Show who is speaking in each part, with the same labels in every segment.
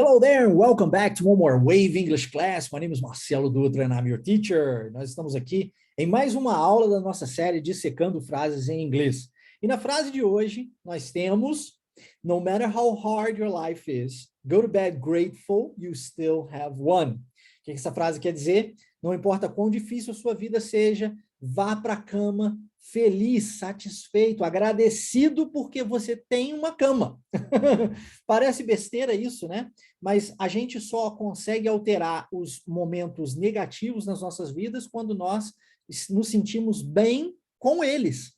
Speaker 1: Hello there, and welcome back to one more Wave English class. My name is Marcelo Dutra and I'm your teacher. Nós estamos aqui em mais uma aula da nossa série Dissecando Frases em Inglês. E na frase de hoje, nós temos No matter how hard your life is, go to bed grateful, you still have won. O que essa frase quer dizer? Não importa quão difícil a sua vida seja, vá para a cama feliz, satisfeito, agradecido porque você tem uma cama. Parece besteira isso, né? Mas a gente só consegue alterar os momentos negativos nas nossas vidas quando nós nos sentimos bem com eles.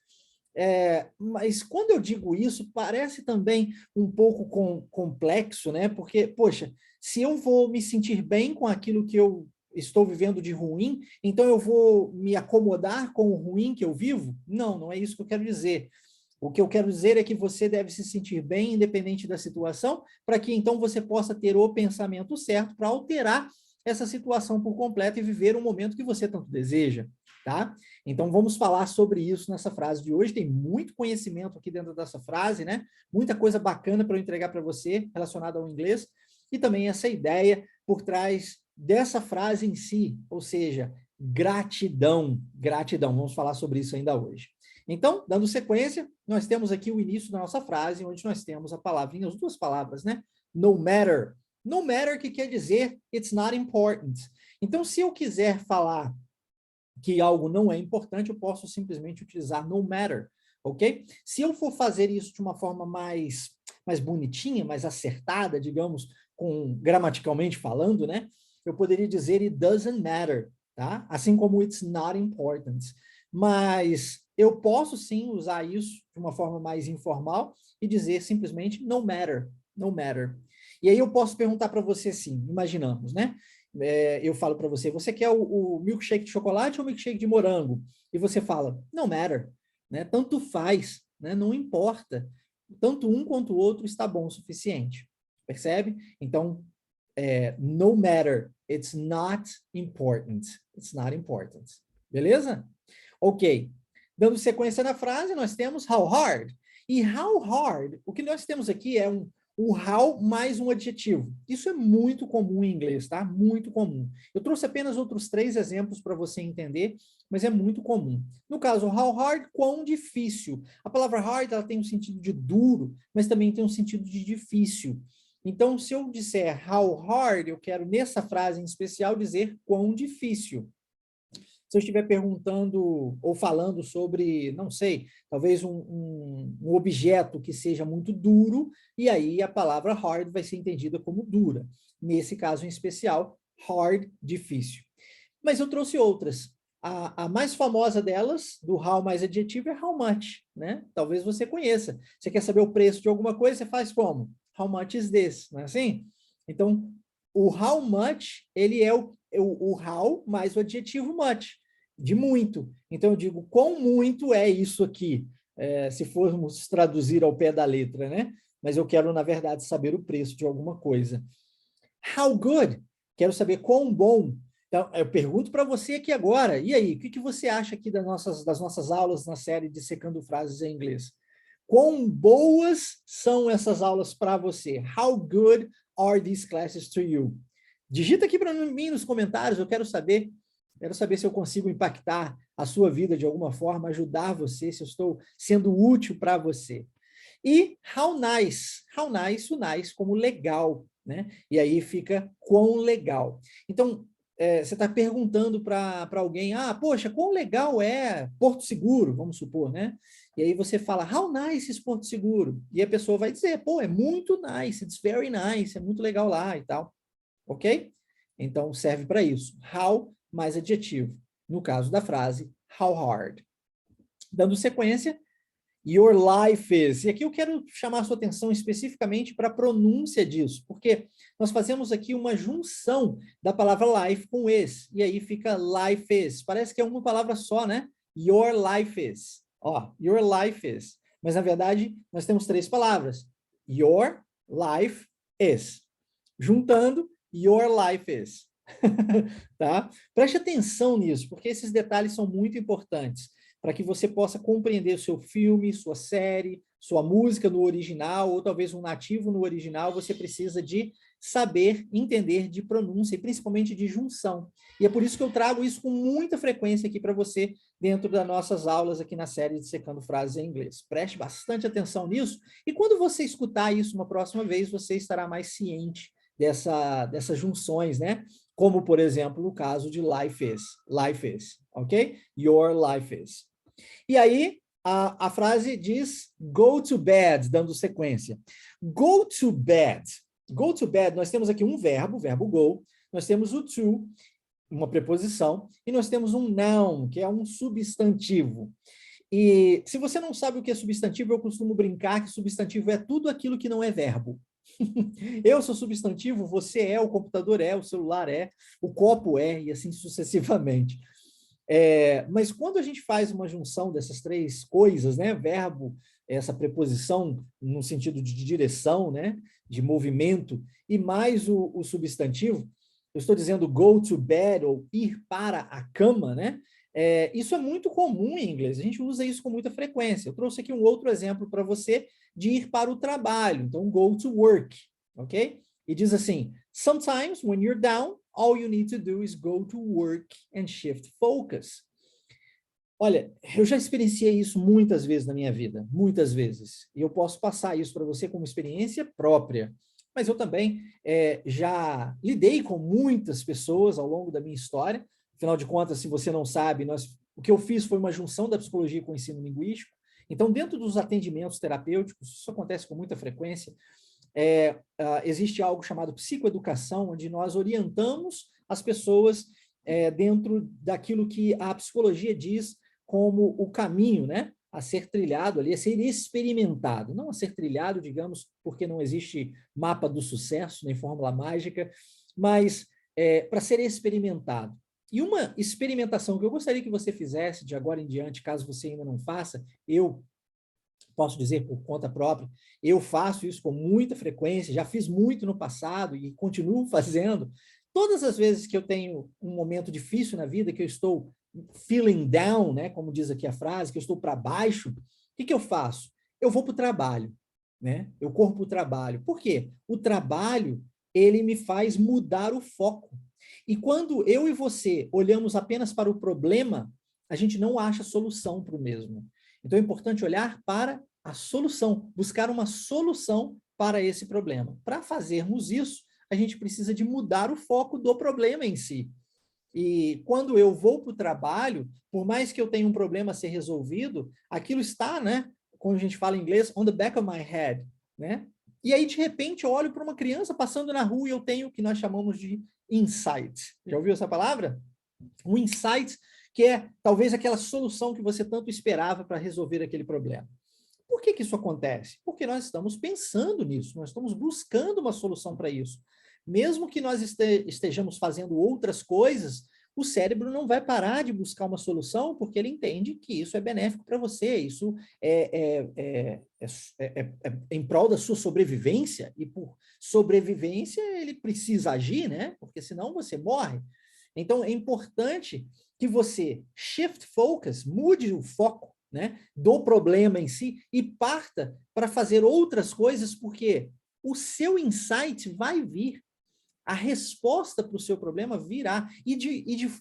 Speaker 1: Mas quando eu digo isso, parece também um pouco complexo, né? Porque, poxa, se eu vou me sentir bem com aquilo que eu estou vivendo de ruim, então eu vou me acomodar com o ruim que eu vivo? Não, não é isso que eu quero dizer. O que eu quero dizer é que você deve se sentir bem, independente da situação, para que então você possa ter o pensamento certo para alterar essa situação por completo e viver o momento que você tanto deseja, tá? Então vamos falar sobre isso nessa frase de hoje. Tem muito conhecimento aqui dentro dessa frase, né? Muita coisa bacana para eu entregar para você relacionada ao inglês e também essa ideia por trás dessa frase em si, ou seja, gratidão, gratidão. Vamos falar sobre isso ainda hoje. Então, dando sequência, nós temos aqui o início da nossa frase, onde nós temos a palavrinha, as duas palavras, né? No matter. No matter, que quer dizer it's not important. Então, se eu quiser falar que algo não é importante, eu posso simplesmente utilizar no matter, ok? Se eu for fazer isso de uma forma mais bonitinha, mais acertada, digamos, gramaticalmente falando, né? Eu poderia dizer it doesn't matter, tá? Assim como it's not important. Mas eu posso sim usar isso de uma forma mais informal e dizer simplesmente no matter, no matter. E aí eu posso perguntar para você assim, imaginamos, né? Eu falo para você, você quer o milkshake de chocolate ou o milkshake de morango? E você fala, no matter, né? Tanto faz, né? Não importa. Tanto um quanto o outro está bom o suficiente. Percebe? Então, no matter, it's not important. It's not important. Beleza? Ok. Dando sequência na frase, nós temos how hard. E how hard, o que nós temos aqui é o how mais um adjetivo. Isso é muito comum em inglês, tá? Muito comum. Eu trouxe apenas outros 3 exemplos para você entender, mas é muito comum. No caso, how hard, quão difícil. A palavra hard, ela tem um sentido de duro, mas também tem um sentido de difícil. Então, se eu disser how hard, eu quero nessa frase em especial dizer quão difícil. Se eu estiver perguntando ou falando sobre, não sei, talvez um objeto que seja muito duro, e aí a palavra hard vai ser entendida como dura. Nesse caso em especial, hard, difícil. Mas eu trouxe outras. A mais famosa delas, do how mais adjetivo, é how much, né? Talvez você conheça. Você quer saber o preço de alguma coisa, você faz como? How much is this? Não é assim? Então, o how much, ele é o how mais o adjetivo much, de muito. Então, eu digo, quão muito é isso aqui? Se formos traduzir ao pé da letra, né? Mas eu quero, na verdade, saber o preço de alguma coisa. How good? Quero saber quão bom. Então, eu pergunto para você aqui agora, e aí, o que você acha aqui das nossas aulas na série Dissecando Frases em Inglês? Quão boas são essas aulas para você? How good are these classes to you? Digita aqui para mim nos comentários, eu quero saber se eu consigo impactar a sua vida de alguma forma, ajudar você, se eu estou sendo útil para você. E how nice, o nice como legal, né? E aí fica quão legal. Então, você está perguntando para alguém, poxa, quão legal é Porto Seguro, vamos supor, né? E aí você fala, how nice is Porto Seguro? E a pessoa vai dizer, pô, é muito nice, it's very nice, é muito legal lá e tal. Ok? Então, serve para isso. How mais adjetivo. No caso da frase, how hard. Dando sequência, your life is. E aqui eu quero chamar a sua atenção especificamente para a pronúncia disso, porque nós fazemos aqui uma junção da palavra life com is, e aí fica life is. Parece que é uma palavra só, né? Your life is. Ó, your life is. Mas, na verdade, nós temos 3 palavras. Your life is. Juntando, your life is. Tá? Preste atenção nisso, porque esses detalhes são muito importantes. para que você possa compreender o seu filme, sua série, sua música no original, ou talvez um nativo no original, você precisa de saber entender de pronúncia e principalmente de junção. E é por isso que eu trago isso com muita frequência aqui para você dentro das nossas aulas aqui na série de Secando Frases em Inglês. Preste bastante atenção nisso e quando você escutar isso uma próxima vez, você estará mais ciente dessas junções, né? Como, por exemplo, no caso de life is, ok? Your life is. E aí, a frase diz go to bed, dando sequência. Go to bed. Go to bed, nós temos aqui um verbo, o verbo go, nós temos o to, uma preposição, e nós temos um noun, que é um substantivo. E se você não sabe o que é substantivo, eu costumo brincar que substantivo é tudo aquilo que não é verbo. Eu sou substantivo, você é, o computador é, o celular é, o copo é, e assim sucessivamente. Mas quando a gente faz uma junção dessas três coisas, né, verbo, essa preposição no sentido de direção, né, de movimento, e mais o substantivo, eu estou dizendo go to bed, ou ir para a cama, né? Isso é muito comum em inglês, a gente usa isso com muita frequência. Eu trouxe aqui um outro exemplo para você de ir para o trabalho, então go to work, ok? E diz assim, sometimes when you're down, all you need to do is go to work and shift focus. Olha, eu já experienciei isso muitas vezes na minha vida, muitas vezes. E eu posso passar isso para você como experiência própria. Mas eu também já lidei com muitas pessoas ao longo da minha história. Afinal de contas, se você não sabe, o que eu fiz foi uma junção da psicologia com o ensino linguístico. Então, dentro dos atendimentos terapêuticos, isso acontece com muita frequência, existe algo chamado psicoeducação, onde nós orientamos as pessoas dentro daquilo que a psicologia diz como o caminho, né, a ser trilhado ali, a ser experimentado, não a ser trilhado, digamos, porque não existe mapa do sucesso, nem fórmula mágica, mas para ser experimentado. E uma experimentação que eu gostaria que você fizesse de agora em diante, caso você ainda não faça, eu posso dizer por conta própria, eu faço isso com muita frequência, já fiz muito no passado e continuo fazendo. Todas as vezes que eu tenho um momento difícil na vida, que eu estou feeling down, né, como diz aqui a frase, que eu estou para baixo, o que eu faço? Eu vou para o trabalho, né? Eu corro para o trabalho. Por quê? O trabalho, ele me faz mudar o foco. E quando eu e você olhamos apenas para o problema, a gente não acha solução para o mesmo. Então é importante olhar para a solução, buscar uma solução para esse problema. Para fazermos isso, a gente precisa de mudar o foco do problema em si. E quando eu vou para o trabalho, por mais que eu tenha um problema a ser resolvido, aquilo está, né, como a gente fala em inglês, on the back of my head, né? E aí, de repente, eu olho para uma criança passando na rua e eu tenho o que nós chamamos de insight. Já ouviu essa palavra? Um insight que é talvez aquela solução que você tanto esperava para resolver aquele problema. Por que isso acontece? Porque nós estamos pensando nisso, nós estamos buscando uma solução para isso. Mesmo que nós estejamos fazendo outras coisas, o cérebro não vai parar de buscar uma solução porque ele entende que isso é benéfico para você, isso é em prol da sua sobrevivência, e por sobrevivência ele precisa agir, né? Porque senão você morre. Então é importante que você shift focus, mude o foco, né, do problema em si e parta para fazer outras coisas, porque o seu insight vai vir, a resposta para o seu problema virá,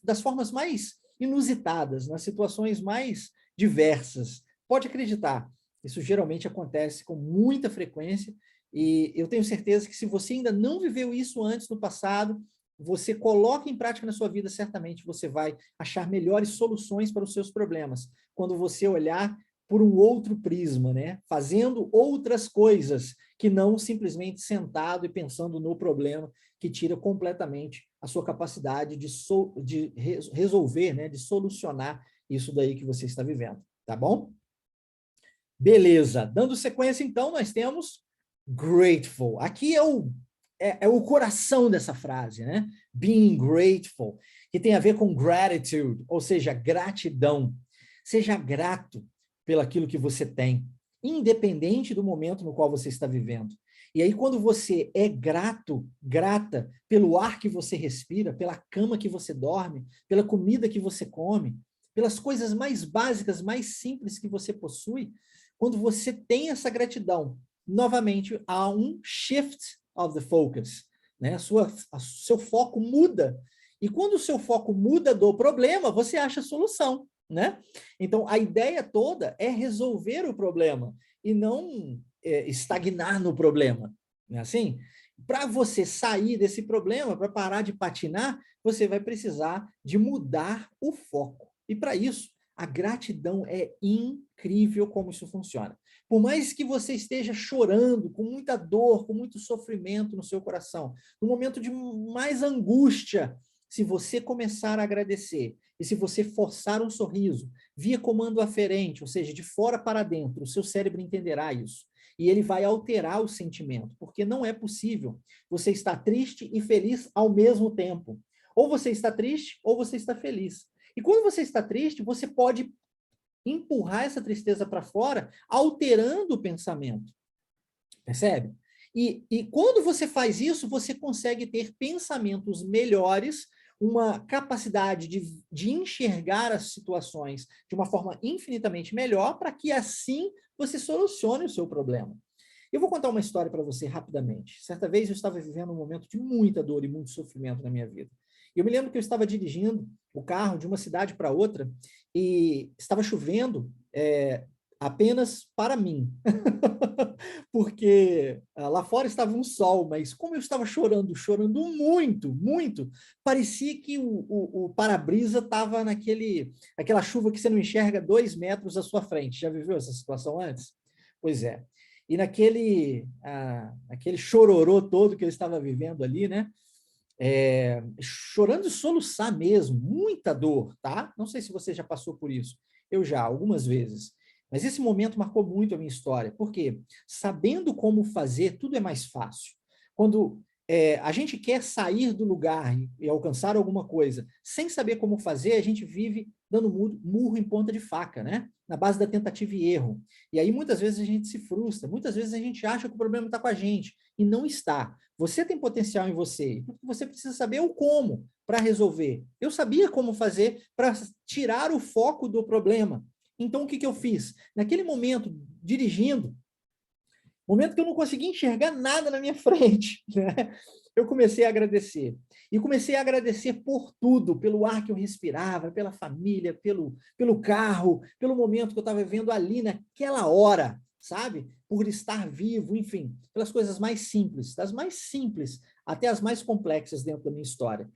Speaker 1: das formas mais inusitadas, nas situações mais diversas. Pode acreditar, isso geralmente acontece com muita frequência, e eu tenho certeza que se você ainda não viveu isso antes no passado, você coloca em prática na sua vida, certamente você vai achar melhores soluções para os seus problemas, quando você olhar por um outro prisma, né? Fazendo outras coisas, que não simplesmente sentado e pensando no problema, que tira completamente a sua capacidade de resolver, né? De solucionar isso daí que você está vivendo, tá bom? Beleza, dando sequência então, nós temos grateful. Aqui é o coração dessa frase, né? Being grateful, que tem a ver com gratitude, ou seja, gratidão. Seja grato pelaquilo que você tem, independente do momento no qual você está vivendo. E aí, quando você é grata pelo ar que você respira, pela cama que você dorme, pela comida que você come, pelas coisas mais básicas, mais simples que você possui, quando você tem essa gratidão, novamente, há um shift of the focus, né? Seu foco muda. E quando o seu foco muda do problema, você acha a solução, né? Então, a ideia toda é resolver o problema e não estagnar no problema, não é assim? Para você sair desse problema, para parar de patinar, você vai precisar de mudar o foco. E para isso, a gratidão é incrível como isso funciona. Por mais que você esteja chorando, com muita dor, com muito sofrimento no seu coração, no momento de mais angústia, se você começar a agradecer e se você forçar um sorriso via comando aferente, ou seja, de fora para dentro, o seu cérebro entenderá isso. E ele vai alterar o sentimento, porque não é possível você estar triste e feliz ao mesmo tempo. Ou você está triste, ou você está feliz. E quando você está triste, você pode empurrar essa tristeza para fora, alterando o pensamento. Percebe? E quando você faz isso, você consegue ter pensamentos melhores, uma capacidade de enxergar as situações de uma forma infinitamente melhor, para que assim você solucione o seu problema. Eu vou contar uma história para você rapidamente. Certa vez eu estava vivendo um momento de muita dor e muito sofrimento na minha vida. Eu me lembro que eu estava dirigindo o carro de uma cidade para outra e estava chovendo apenas para mim. Porque lá fora estava um sol, mas como eu estava chorando muito, muito, parecia que o para-brisa estava aquela chuva que você não enxerga 2 metros à sua frente. Já viveu essa situação antes? Pois é. E aquele chororô todo que eu estava vivendo ali, né? Chorando de soluçar mesmo, muita dor, tá? Não sei se você já passou por isso. Eu já, algumas vezes. Mas esse momento marcou muito a minha história. Por quê? Sabendo como fazer, tudo é mais fácil. Quando a gente quer sair do lugar e alcançar alguma coisa, sem saber como fazer, a gente vive dando murro em ponta de faca, né? Na base da tentativa e erro. E aí muitas vezes a gente se frustra, muitas vezes a gente acha que o problema está com a gente, e não está. Você tem potencial em você, você precisa saber o como para resolver. Eu sabia como fazer para tirar o foco do problema. Então, o que eu fiz? Naquele momento, dirigindo, momento que eu não conseguia enxergar nada na minha frente, né? Eu comecei a agradecer. E comecei a agradecer por tudo, pelo ar que eu respirava, pela família, pelo carro, pelo momento que eu estava vivendo ali naquela hora, sabe? Por estar vivo, enfim, pelas coisas mais simples, das mais simples até as mais complexas dentro da minha história.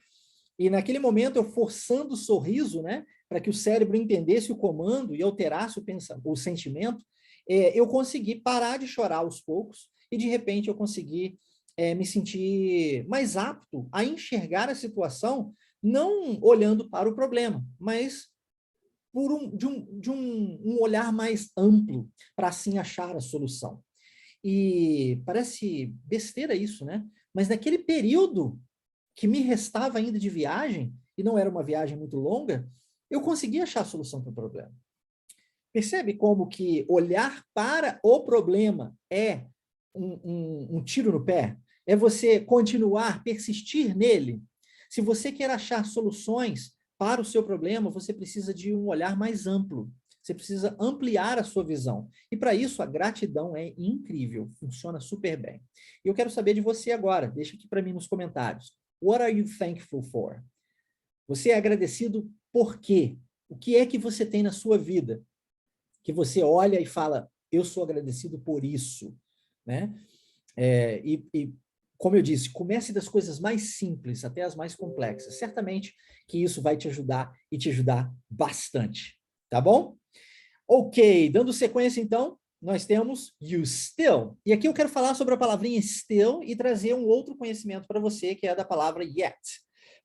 Speaker 1: E naquele momento, eu forçando o sorriso, né, para que o cérebro entendesse o comando e alterasse o sentimento, eu consegui parar de chorar aos poucos e, de repente, eu consegui me sentir mais apto a enxergar a situação, não olhando para o problema, mas de um olhar mais amplo, para assim achar a solução. E parece besteira isso, né? Mas naquele período que me restava ainda de viagem, e não era uma viagem muito longa, eu consegui achar a solução para o problema. Percebe como que olhar para o problema é um tiro no pé? É você continuar, persistir nele. Se você quer achar soluções para o seu problema, você precisa de um olhar mais amplo. Você precisa ampliar a sua visão. E para isso, a gratidão é incrível, funciona super bem. E eu quero saber de você agora, deixa aqui para mim nos comentários. What are you thankful for? Você é agradecido por quê? O que é que você tem na sua vida que você olha e fala, eu sou agradecido por isso, né? Como eu disse, comece das coisas mais simples até as mais complexas. Certamente que isso vai te ajudar e te ajudar bastante, tá bom? Ok, dando sequência então, nós temos you still. E aqui eu quero falar sobre a palavrinha still e trazer um outro conhecimento para você, que é da palavra yet.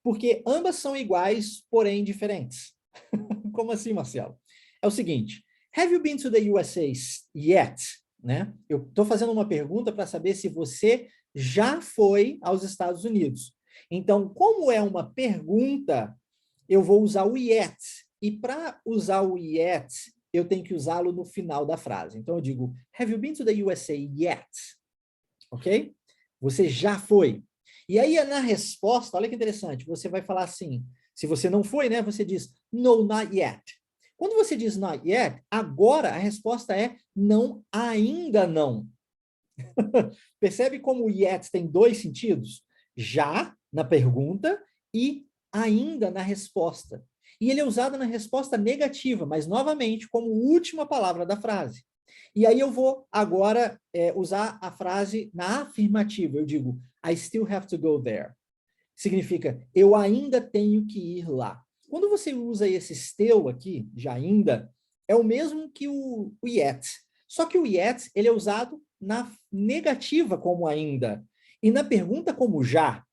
Speaker 1: Porque ambas são iguais, porém diferentes. Como assim, Marcelo? É o seguinte, have you been to the USA yet? Né? Eu estou fazendo uma pergunta para saber se você já foi aos Estados Unidos. Então, como é uma pergunta, eu vou usar o yet. E para usar o yet, eu tenho que usá-lo no final da frase. Então, eu digo, have you been to the USA yet? Ok? Você já foi. E aí, na resposta, olha que interessante, você vai falar assim, se você não foi, né, você diz, no, not yet. Quando você diz not yet, agora a resposta é não, ainda não. Percebe como o yet tem dois sentidos? Já na pergunta e ainda na resposta. E ele é usado na resposta negativa, mas novamente como última palavra da frase. E aí eu vou agora usar a frase na afirmativa. Eu digo, I still have to go there. Significa, eu ainda tenho que ir lá. Quando você usa esse still aqui, de ainda, é o mesmo que o yet. Só que o yet, ele é usado na negativa como ainda, e na pergunta como já.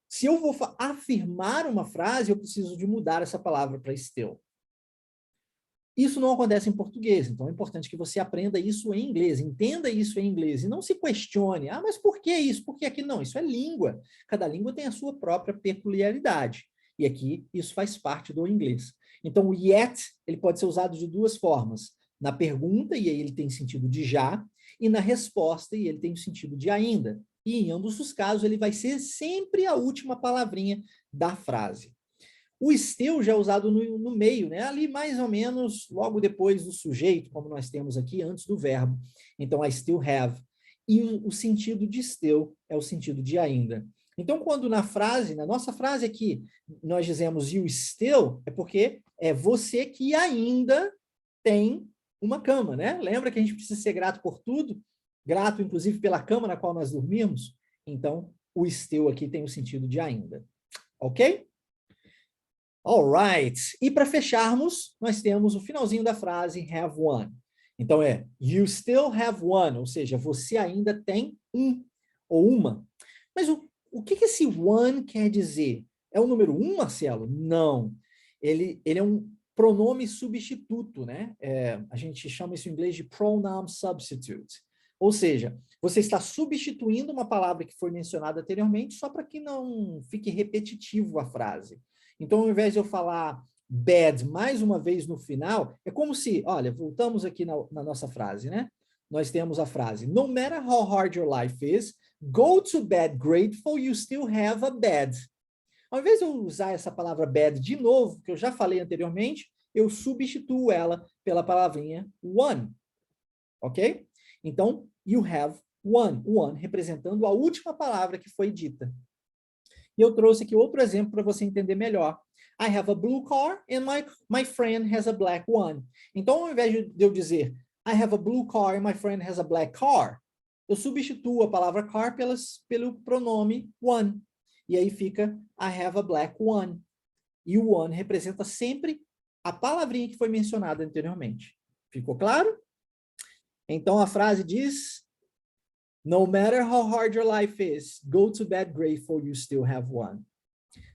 Speaker 1: Se eu vou afirmar uma frase, eu preciso de mudar essa palavra para still. Isso não acontece em português, então é importante que você aprenda isso em inglês, entenda isso em inglês, e não se questione, mas por que isso? Por que aqui? Não, isso é língua. Cada língua tem a sua própria peculiaridade, e aqui isso faz parte do inglês. Então o yet, ele pode ser usado de duas formas, na pergunta, e aí ele tem sentido de já, e na resposta, e ele tem o sentido de ainda. E em ambos os casos, ele vai ser sempre a última palavrinha da frase. O still já é usado no meio, né? Ali mais ou menos logo depois do sujeito, como nós temos aqui, antes do verbo. Então, I still have. E o sentido de still é o sentido de ainda. Então, quando na frase, na nossa frase aqui, nós dizemos you still, é porque é você que ainda tem uma cama, né? Lembra que a gente precisa ser grato por tudo? Grato, inclusive, pela cama na qual nós dormimos? Então, o still aqui tem o sentido de ainda. Ok? Alright. E para fecharmos, nós temos o finalzinho da frase have one. Então é you still have one, ou seja, você ainda tem um ou uma. Mas o que esse one quer dizer? É o número 1, Marcelo? Não. Ele é um pronome substituto, né? A gente chama isso em inglês de pronoun substitute. Ou seja, você está substituindo uma palavra que foi mencionada anteriormente só para que não fique repetitivo a frase. Então, ao invés de eu falar bad mais uma vez no final, é como se, olha, voltamos aqui na nossa frase, né? Nós temos a frase, no matter how hard your life is, go to bed grateful, you still have a bed. Ao invés de eu usar essa palavra bad de novo, que eu já falei anteriormente, eu substituo ela pela palavrinha one. Ok? Então, you have one. One representando a última palavra que foi dita. E eu trouxe aqui outro exemplo para você entender melhor. I have a blue car and my friend has a black one. Então, ao invés de eu dizer I have a blue car and my friend has a black car, eu substituo a palavra car pelo pronome one. E aí fica I have a black one. E o one representa sempre a palavrinha que foi mencionada anteriormente. Ficou claro? Então, a frase diz... No matter how hard your life is, go to bed grateful you still have one.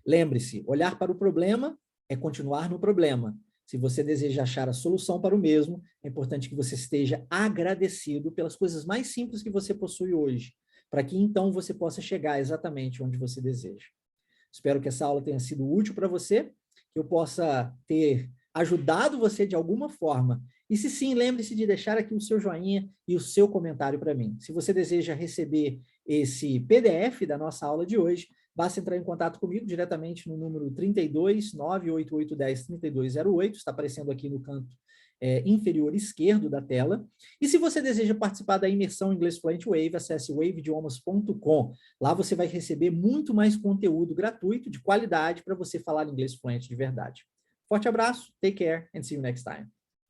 Speaker 1: Lembre-se, olhar para o problema é continuar no problema. Se você deseja achar a solução para o mesmo, é importante que você esteja agradecido pelas coisas mais simples que você possui hoje, para que então você possa chegar exatamente onde você deseja. Espero que essa aula tenha sido útil para você, que eu possa ter ajudado você de alguma forma. E se sim, lembre-se de deixar aqui o seu joinha e o seu comentário para mim. Se você deseja receber esse PDF da nossa aula de hoje, basta entrar em contato comigo diretamente no número 32 98810 3208, está aparecendo aqui no canto inferior esquerdo da tela. E se você deseja participar da imersão Inglês Fluent Wave, acesse waveidiomas.com. Lá você vai receber muito mais conteúdo gratuito, de qualidade, para você falar inglês fluente de verdade. Forte abraço, take care, and see you next time.